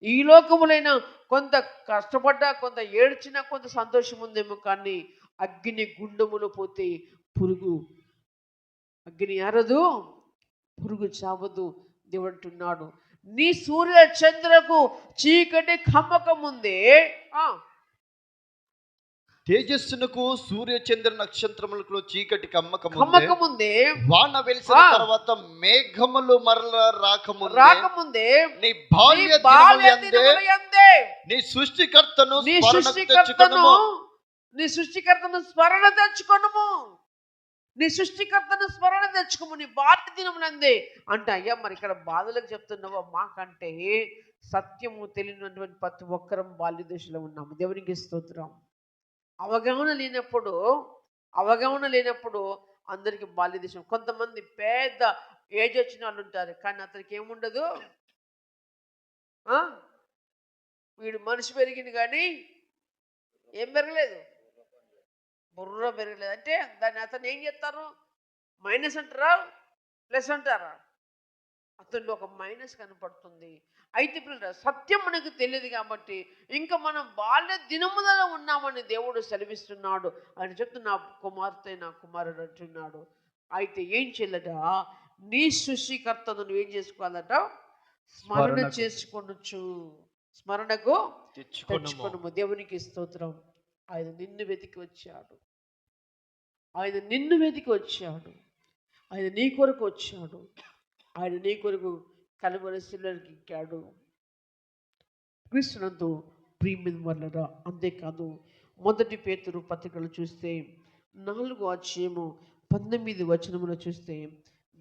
ఈ లోకములైనా కొంత కష్టపడ్డా, కొంత ఏడ్చినా, కొంత సంతోషం ఉందేమో, కానీ అగ్ని గుండములో పోతే పురుగు, అగ్ని అరదు, పురుగు చావదు. దేవుడు అంటున్నాడు, నీ సూర్య చంద్రకు చీకటి కమ్మక ముందే, తేజస్సునకు సూర్య చంద్ర నక్షత్రములకు చీకటి కమ్మక ముందే, వాన వెలిసిన తర్వాత మేఘములు మరల రాకముందే నీ బాల్య దినములందే నీ సృష్టికర్తను స్మరణ తెచ్చుకొనుము. నీ స్మరణ తెచ్చుకోము. నీ బాల్య దినములందే అంటే, అయ్యా మరి ఇక్కడ బాధలకు చెప్తున్నావా? మాకంటే సత్యము తెలియనటువంటి ప్రతి ఒక్కరం బాల్య దశలో ఉన్నాము. దేవునికి స్తోత్రం. అవగాహన లేనప్పుడు అందరికీ బాల్య దశ. కొంతమంది పెద్ద ఏజ్ వచ్చిన వాళ్ళు ఉంటారు, కానీ అతనికి ఏముండదు, వీడు మనిషి పెరిగింది కానీ ఏం పెరగలేదు, బుర్ర పెరగలేదు. అంటే దాన్ని అతను ఏం చేస్తారు? మైనస్ అంటారా, ప్లస్ అంటారా? అతనిలో ఒక మైనస్ కనపడుతుంది. అయితే పిల్లలు, సత్యం మనకు తెలియదు కాబట్టి ఇంకా మనం బాల్య దినములలో ఉన్నామని దేవుడు సెలవిస్తున్నాడు. ఆయన చెప్తూ, నా కుమార్తె నా కుమారుడు అంటున్నాడు. అయితే ఏం చేయలేట? నీ సృష్టికర్తను నువ్వేం చేసుకోవాలట? స్మరణ చేసుకొనొచ్చు. స్మరణకు తెచ్చుకొనుము. దేవునికి స్తోత్రం. ఆయన నిన్ను వెతికి వచ్చాడు. ఆయన నీ కొరకు వచ్చాడు. ఆయన నీ కొరకు కలువరి శిలువకి ఎక్కాడు. క్రీస్తునందు ప్రియమైన వారలారా, అంతేకాదు, 1 పేతురు పత్రికలు చూస్తే 4:19 చూస్తే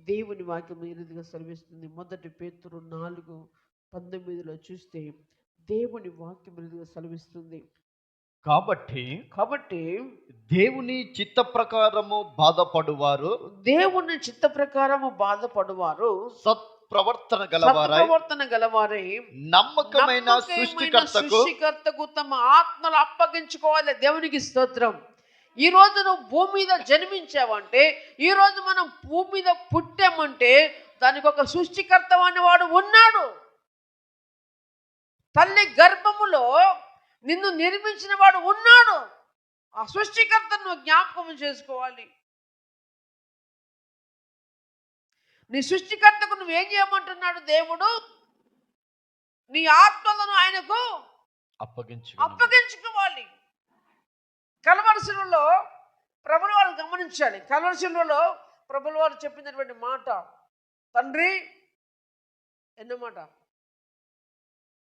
దేవుని వాక్యం ఈ రీతిగా సెలవిస్తుంది. 1 పేతురు 4:19 చూస్తే దేవుని వాక్యం ఈ రీతిగా సెలవిస్తుంది. కాబట్టి దేవుని చిత్త ప్రకారము బాధపడువారు సత్ప్రవర్తన గలవారై నమ్మకమైన సృష్టికర్తకు తమ ఆత్మలు అప్పగించుకోవాలి. దేవునికి స్తోత్రం. ఈ రోజు నువ్వు భూమి మీద జన్మించావంటే, ఈ రోజు మనం భూమి మీద పుట్టామంటే దానికి ఒక సృష్టికర్త అనేవాడు ఉన్నాడు. తల్లి గర్భములో నిన్ను నిర్మించిన వాడు ఉన్నాడు. ఆ సృష్టికర్తను జ్ఞాపకం చేసుకోవాలి. నీ సృష్టికర్తకు నువ్వేం చేయమంటున్నాడు దేవుడు? నీ ఆత్మలను ఆయనకు అప్పగించుకోవాలి. కలువరి శిలువలో ప్రభుల వారు గమనించాలి. కలువరి శిలువలో ప్రభుల వారు చెప్పినటువంటి మాట, తండ్రి, ఎన్నో మాట,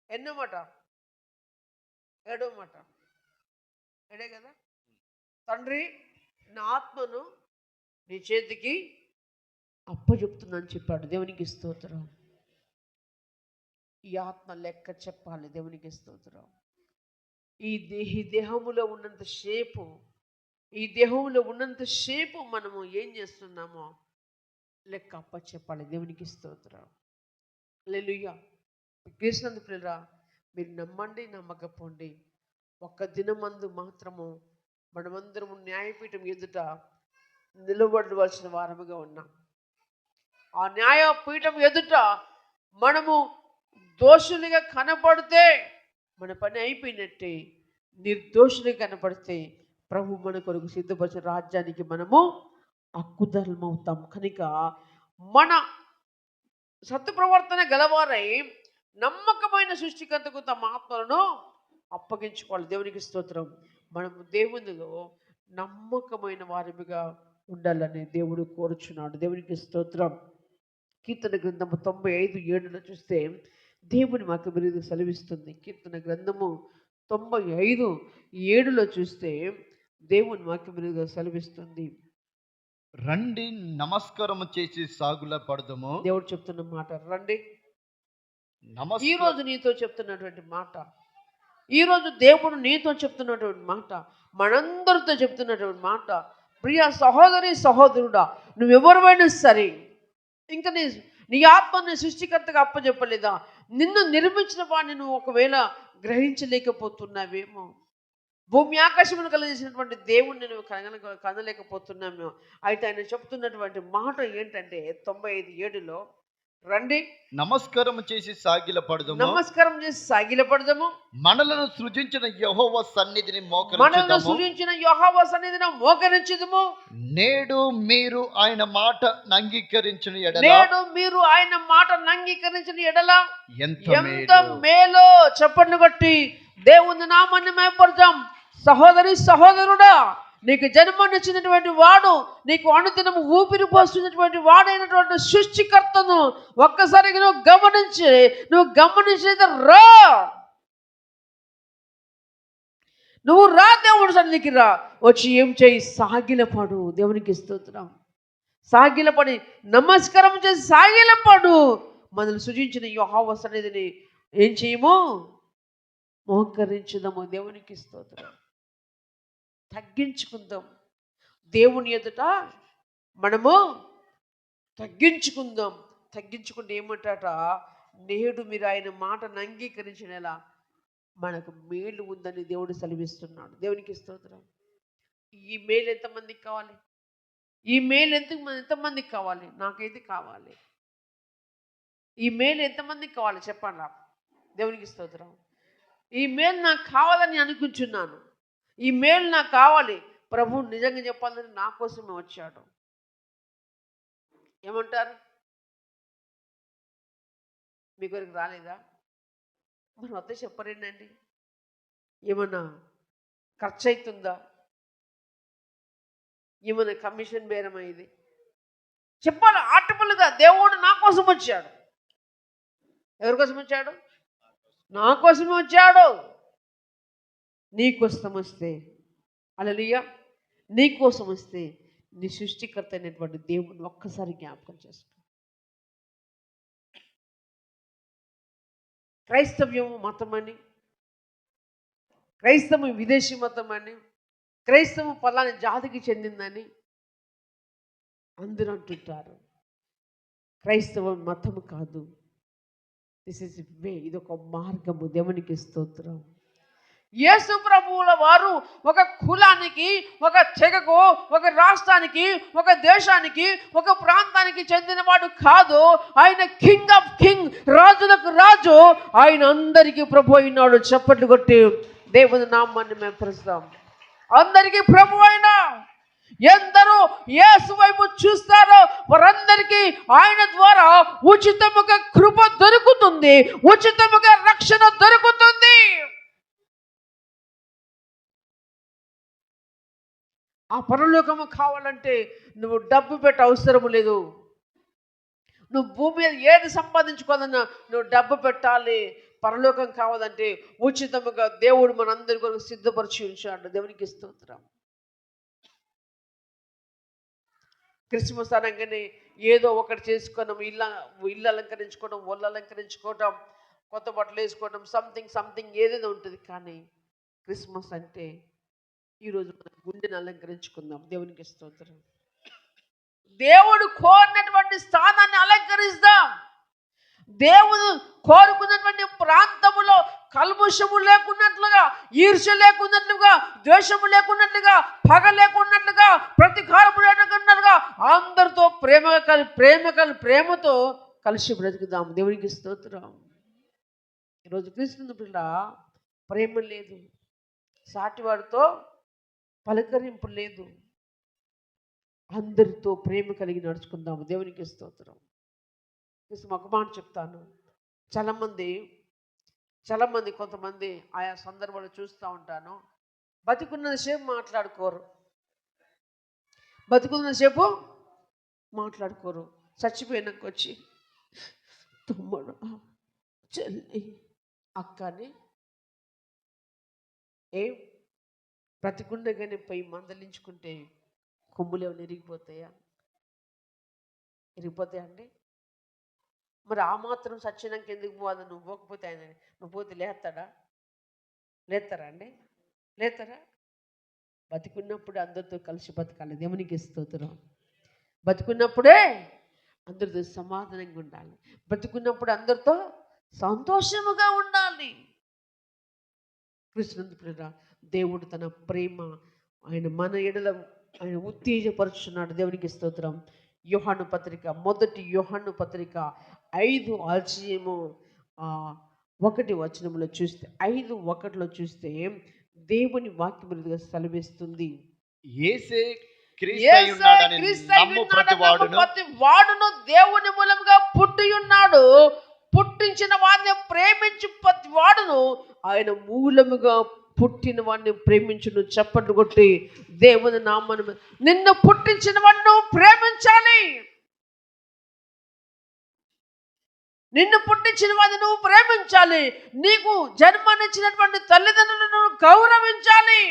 7వ మాట, ఏడే కదా, తండ్రి, నా ఆత్మను నీ చేతికి అప్పచెప్తున్నాను చెప్పాడు. దేవునికి స్తోత్రం. ఈ ఆత్మ లెక్క చెప్పాలి. దేవునికి స్తోత్రం. ఈ దేహములో ఉన్నంత సేపు మనము ఏం చేస్తున్నామో లెక్క అప్పచెప్పాలి. దేవునికి స్తోత్రం. హల్లెలూయా. కృష్ణందు పిల్లరా, మీరు నమ్మండి నమ్మకపోండి, ఒక్క దినమందు మాత్రము మనమందరము న్యాయపీఠం ఎదుట నిలబడవలసిన వారముగా ఉన్నాం. ఆ న్యాయపీఠం ఎదుట మనము దోషులుగా కనపడితే మన పని అయిపోయినట్టే. నిర్దోషులుగా కనపడితే ప్రభు మన కొరకు సిద్ధపరిచిన రాజ్యానికి మనము హక్కుదారులం అవుతాం. కనుక మన సత్ప్రవర్తన గలవారై నమ్మకమైన సృష్టికర్తకు తమ ఆత్మలను అప్పగించుకోవాలి. దేవునికి స్తోత్రం. మనము దేవునిలో నమ్మకమైన వారిగా ఉండాలని దేవుడు కోరుచున్నాడు. దేవునికి స్తోత్రం. కీర్తన గ్రంథము 95:7 చూస్తే దేవుని మాకు విరుదు సెలవిస్తుంది. కీర్తన గ్రంథము 95:7 చూస్తే దేవుని వాక్యం విరుదు సెలవిస్తుంది. రండి నమస్కారం చేసి సాగుల పడదము. దేవుడు చెప్తున్న మాట రండి. నమస్కారం. ఈ రోజు నీతో చెప్తున్నటువంటి మాట, ఈరోజు దేవుడు నీతో చెప్తున్నటువంటి మాట, మనందరితో చెప్తున్నటువంటి మాట, ప్రియ సహోదరి సహోదరుడా, నువ్వెవరైనా సరే, ఇంకా నీ ఆత్మని సృష్టికర్తగా అప్పచెప్పలేదా? నిన్ను నిర్మించిన వాడిని నువ్వు ఒకవేళ గ్రహించలేకపోతున్నావేమో, భూమి ఆకాశమును కలిగించినటువంటి దేవుణ్ణి నువ్వు కనలేకపోతున్నామేమో. అయితే ఆయన చెప్తున్నటువంటి మాట ఏంటంటే 95:7 రండి నమస్కారం చేసి సాగిల పడదము. నమస్కారం చేసి సాగిల పడదము. మనలను సృజించిన యెహోవా సన్నిధిని మోకరించుదుము. నేడు మీరు ఆయన మాట అంగీకరించిన ఎడల ఎంత మేలో. చప్పట్లు కొట్టి దేవుని నామాన్ని మేపడదాం. సహోదరి సహోదరుడా, నీకు జన్మనిచ్చినటువంటి వాడు, నీకు అనుదినము ఊపిరి పోస్తున్నటువంటి వాడైనటువంటి సృష్టికర్తను ఒక్కసారిగా నువ్వు గమనించి రా. నువ్వు రా, దేవుడి సన్నిధికి రా. వచ్చి ఏం చేయి? సాగిలపడు. దేవునికి స్తోత్రం. సాగిలపడి నమస్కారం చేసి సాగిలపడు. మనల్ని సృజించిన యెహోవా సన్నిధిని ఏం చేయము? మోకరించుదాము. దేవునికి స్తోత్రం. తగ్గించుకుందాం. దేవుని ఎదుట మనము తగ్గించుకుందాం. తగ్గించుకుంటే ఏమంటాట? నేడు మీరు ఆయన మాటను అంగీకరించినలా మనకు మేలు ఉందని దేవుడు సెలవిస్తున్నాడు. దేవునికి స్తోత్రం. ఈ మేలు ఎంతమందికి కావాలి? ఈ మేలు ఎంతమందికి కావాలి? నాకైతే కావాలి. ఈ మేలు ఎంతమందికి కావాలి చెప్పండి. దేవునికి స్తోత్రం. ఈ మేలు నాకు కావాలని అనుకుంటున్నాను. ఈ మేలు నాకు కావాలి. ప్రభు నిజంగా చెప్పాలని నా కోసమే వచ్చాడు. ఏమంటారు? మీ కొరకు రాలేదా? మరి వద్ద చెప్పరేంటండి? ఏమన్నా ఖర్చు అవుతుందా? ఏమన్నా కమిషన్ బేరమా? ఇది చెప్పాలి ఆటపల్లిగా. దేవుడు నా కోసం వచ్చాడు. ఎవరి కోసం వచ్చాడు? నా కోసమే వచ్చాడు. నీ కోసం వస్తే, హల్లెలూయా, నీ కోసం వస్తే నీ సృష్టికర్త అయినటువంటి దేవుడిని ఒక్కసారి జ్ఞాపకం చేసుకో. క్రైస్తవ్యము మతమని, క్రైస్తవం విదేశీ మతం అని, క్రైస్తవం పలాని జాతికి చెందిందని అందరూ అంటుంటారు. క్రైస్తవం మతము కాదు. దిస్ ఇస్ వే. ఇది ఒక మార్గము. దేవునికి స్తోత్రం. యేసు ప్రభువుల వారు ఒక కులానికి, ఒక తెగకు, ఒక రాష్ట్రానికి, ఒక దేశానికి, ఒక ప్రాంతానికి చెందినవాడు కాదు. ఆయన కింగ్ ఆఫ్ కింగ్, రాజులకు రాజు. ఆయన అందరికీ ప్రభు అయినాడు. చప్పట్లు కొట్టి దేవుని నామాన్ని మేము ప్రస్తుతం. అందరికీ ప్రభు అయినా ఎందరూ యేసు వైపు చూస్తారో వారందరికీ ఆయన ద్వారా ఉచితముగా కృప దొరుకుతుంది, ఉచితముగా రక్షణ దొరుకుతుంది. ఆ పరలోకము కావాలంటే నువ్వు డబ్బు పెట్టి అవసరం లేదు. నువ్వు భూమి మీద ఏది సంపాదించుకోదన్నా నువ్వు డబ్బు పెట్టాలి. పరలోకం కావాలంటే ఉచితముగా దేవుడు మనందరి కొరకు సిద్ధపరిచి ఉంచాడు. దేవునికి స్తోత్రం. క్రిస్మస్ అనగానే ఏదో ఒకటి చేసుకున్నాం. ఇల్లు అలంకరించుకోవడం, ఒళ్ళు అలంకరించుకోవడం, కొత్త బట్టలు వేసుకోవడం, సంథింగ్ ఏదేదో ఉంటుంది. కానీ క్రిస్మస్ అంటే ఈరోజు మన గుండెని అలంకరించుకుందాం. దేవునికి స్తోత్రం. దేవుడు కోరినటువంటి స్థానాన్ని అలంకరిస్తాం. దేవుడు కోరుకున్నటువంటి ప్రాంతములో కల్ముషము లేకున్నట్లుగా, ఈర్ష్య లేకున్నట్లుగా, ద్వేషము లేకున్నట్లుగా, పగ లేకున్నట్లుగా, ప్రతీకారము లేకున్నట్లుగా అందరితో ప్రేమతో కలిసి బ్రతుకుదాం. దేవునికి స్తోత్రం. ఈరోజు క్రీస్తు పిల్ల ప్రేమ లేదు, సాటివాడితో పలకరింపు లేదు. అందరితో ప్రేమ కలిగి నడుచుకుందాము. దేవునికి స్తోత్రం. ఒక మాట చెప్తాను. చాలామంది కొంతమంది ఆయా సందర్భాలు చూస్తూ ఉంటాను. బతికున్నంతసేపు మాట్లాడుకోరు, బతుకున్నంతసేపు మాట్లాడుకోరు. చచ్చిపోయినాక వచ్చి తమ్ముడు, చెల్లి, అక్కని ఏం బ్రతికుండగానే పోయి మందలించుకుంటే కొమ్ములు ఏమైనా ఇరిగిపోతాయా? ఇరిగిపోతాయా అండి? మరి ఆ మాత్రం సచ్చినాక ఎందుకు పోదు? నువ్వు పోకపోతే ఆయన, నువ్వు పోతే లేస్తాడా? లేస్తారా అండి? లేస్తారా? బతికున్నప్పుడు అందరితో కలిసి బతకాలి. దేవునికి స్తోత్రం. బతికున్నప్పుడే అందరితో సమాధానంగా ఉండాలి. బతికున్నప్పుడు అందరితో సంతోషముగా ఉండాలి. కృష్ణుడు దేవుడు తన ప్రేమ ఆయన మన ఎడల ఆయన ఉత్తేజపరుచున్నాడు. దేవునికి స్తోత్రం. యోహాను పత్రిక, మొదటి యోహాను పత్రిక 5:1 చూస్తే 5:1 చూస్తే దేవుని వాక్యములుగా సెలవిస్తుంది. యేసే క్రీస్తై ఉన్నాడని నమ్ము ప్రతి వాడును దేవుని మూలముగా పుట్టి ఉన్నాడు. పుట్టించిన వాడిని ప్రేమించు ప్రతి వాడును ఆయన మూలముగా పుట్టిన వాడిని ప్రేమించును. చప్పట్లు కొట్టి దేవుని నామమున నిన్ను పుట్టించిన వాడిని ప్రేమించాలి. నిన్ను పుట్టించిన వాడిని నువ్వు ప్రేమించాలి. నీకు జన్మనిచ్చినటువంటి తల్లిదండ్రులను గౌరవించాలి.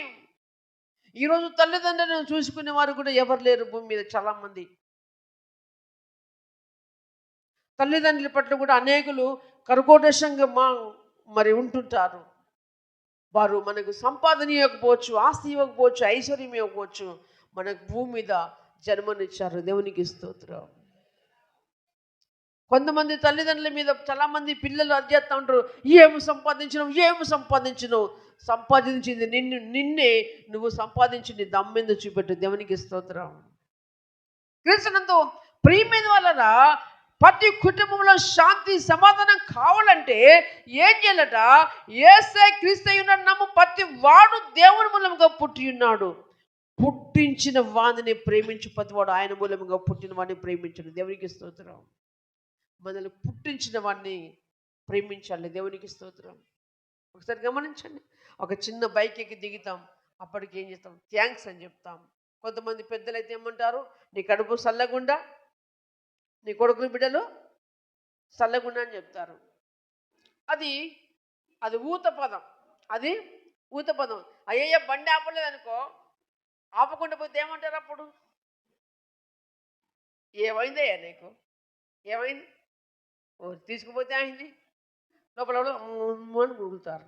ఈరోజు తల్లిదండ్రులను చూసుకునే వారు కూడా ఎవరు లేరు భూమి మీద. చాలామంది తల్లిదండ్రుల పట్ల కూడా అనేకులు కర్కోటేశంగా మరి ఉంటుంటారు. వారు మనకు సంపాదన ఇవ్వకపోవచ్చు, ఆస్తి ఇవ్వకపోవచ్చు, ఐశ్వర్యం ఇవ్వకపోవచ్చు, మనకు భూమి మీద జన్మనిచ్చారు. దేవునికి స్తోత్రం. కొంతమంది తల్లిదండ్రుల మీద చాలామంది పిల్లలు అర్జేస్తూ ఉంటారు, ఏమి సంపాదించినవు, సంపాదించింది నిన్నే నువ్వు సంపాదించింది దమ్మెందు చూపెట్టు. దేవునికి స్తోత్రం. క్రీస్తునందు ప్రియమైన వలన ప్రతి కుటుంబంలో శాంతి సమాధానం కావాలంటే ఏం చేయాలట? యేసే క్రీస్తు ఉన్నాడు నమ్ము ప్రతి వాడు దేవుని మూలంగా పుట్టి ఉన్నాడు. పుట్టించిన వాడిని ప్రేమించు ప్రతివాడు ఆయన మూలంగా పుట్టిన వాడిని ప్రేమించడు. దేవునికి స్తోత్రం. మనల్ని పుట్టించిన వాడిని ప్రేమించాలి. దేవునికి స్తోత్రం. ఒకసారి గమనించండి. ఒక చిన్న బైక్ ఎక్కి దిగుతాం, అప్పటికి ఏం చేస్తాం? థ్యాంక్స్ అని చెప్తాం. కొంతమంది పెద్దలైతే ఏమంటారు? నీ కడుపు చల్లగుండా, నీ కొడుకులు బిడ్డలు చల్లగుండా అని చెప్తారు. అది ఊత పదం. అయ్యయ్య బండి ఆపలేదు అనుకో, ఆపకుండా పోతే ఏమంటారు అప్పుడు? ఏమైందయ్యా నీకు? ఏమైంది? తీసుకుపోతే అయింది లోపల అని ముగులుతారు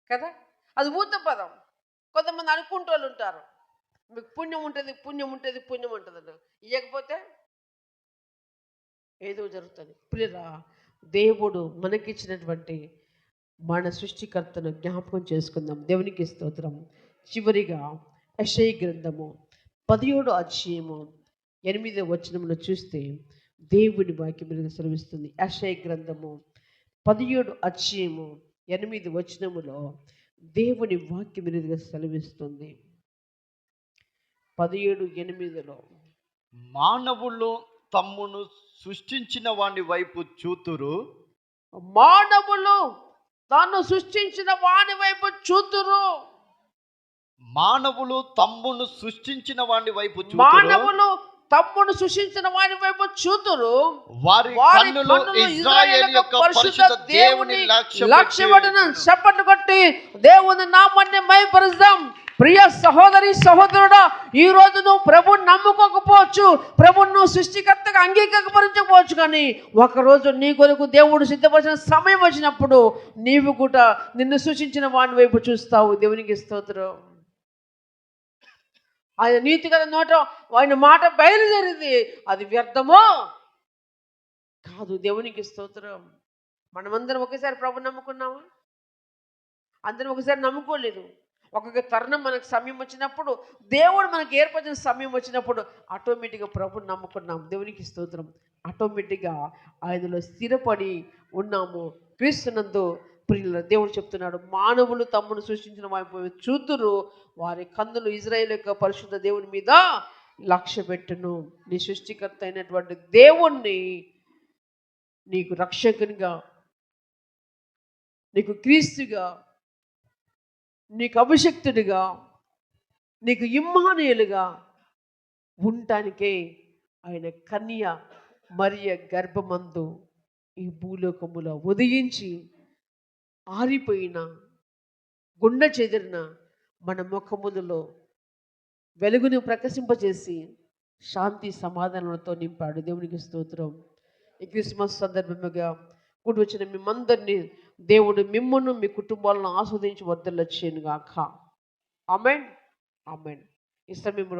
కదా. అది ఊత పదం. కొంతమంది అనుకుంటూ వాళ్ళు ఉంటారు, మీకు పుణ్యం ఉంటుంది. ఇవ్వకపోతే ఏదో జరుగుతుంది. ప్రియరా, దేవుడు మనకిచ్చినటువంటి మన సృష్టికర్తను జ్ఞాపకం చేసుకుందాం. దేవునికి స్తోత్రం. చివరిగా యెషయా గ్రంథము 17:8 చూస్తే దేవుని వాక్యం సెలవిస్తుంది. యెషయా గ్రంథము 17:8 దేవుని వాక్యం సెలవిస్తుంది. 17:8 మానవులు తమ్మును సృష్టించిన వాని వైపు చూతురు. మానవులు తాను సృష్టించిన వాని వైపు చూతురు. మానవులు తమ్మును సృష్టించిన వాని వైపు చూతురు. వారి కన్నులు ఇశ్రాయేలు యొక్క పరిశుద్ధ దేవుని లక్ష్యపెట్టును. చప్పట్లు కొట్టి దేవుని నామాన్ని మహిమపరుద్దాం. ప్రియ సహోదరి సహోదరుడా, ఈ రోజు నువ్వు ప్రభువుని నమ్ముకోకపోవచ్చు, ప్రభువును నువ్వు సృష్టికర్తగా అంగీకరించకపోవచ్చు, కానీ ఒకరోజు నీ కొరకు దేవుడు సిద్ధపరిచిన సమయం వచ్చినప్పుడు నీవు కూడా నిన్ను సృష్టించిన వాని వైపు చూస్తావు. దేవునికి స్తోత్రం. ఆయన నీతి కదా నోట ఆయన మాట బయలుదేరింది, అది వ్యర్థమో కాదు. దేవునికి స్తోత్రం. మనమందరం ఒకేసారి ప్రభు నమ్ముకున్నామా? అందరం ఒకసారి నమ్ముకోలేదు. ఒక్కొక్క తరుణం మనకు సమయం వచ్చినప్పుడు, దేవుడు మనకు ఏర్పరిచిన సమయం వచ్చినప్పుడు ఆటోమేటిక్గా ప్రభుని నమ్ముకున్నాం. దేవునికి స్తోత్రం. ఆటోమేటిక్గా ఆయనలో స్థిరపడి ఉన్నాము. క్రీస్తునందు ప్రియుల దేవుడు చెప్తున్నాడు, మానవులు తమ్మును సృష్టించిన వైపు చూతురు, వారి కన్నులు ఇశ్రాయేలు యొక్క పరిశుద్ధ దేవుని మీద లక్ష్య పెట్టును. నీ సృష్టికర్త అయినటువంటి దేవుణ్ణి నీకు రక్షకునిగా, నీకు క్రీస్తుగా నీకు అభిషక్తుడిగా, నీకు ఇమ్మానుయేలుగా ఉండటానికే ఆయన కన్య మరియ గర్భమందు ఈ భూలోకములో ఉదయించి ఆరిపోయిన గుండె చెదిరిన మన ముఖములో వెలుగును ప్రకాశింపజేసి శాంతి సమాధానాలతో నింపాడు. దేవునికి స్తోత్రం. ఈ క్రిస్మస్ సందర్భముగా కూడి వచ్చిన మిమ్మందరినీ దేవుడు మిమ్మును మీ కుటుంబాలను ఆస్వాదించి వర్ధిల్లచేయును గాక. ఆమేన్. ఆమేన్. ఈ సమయంలో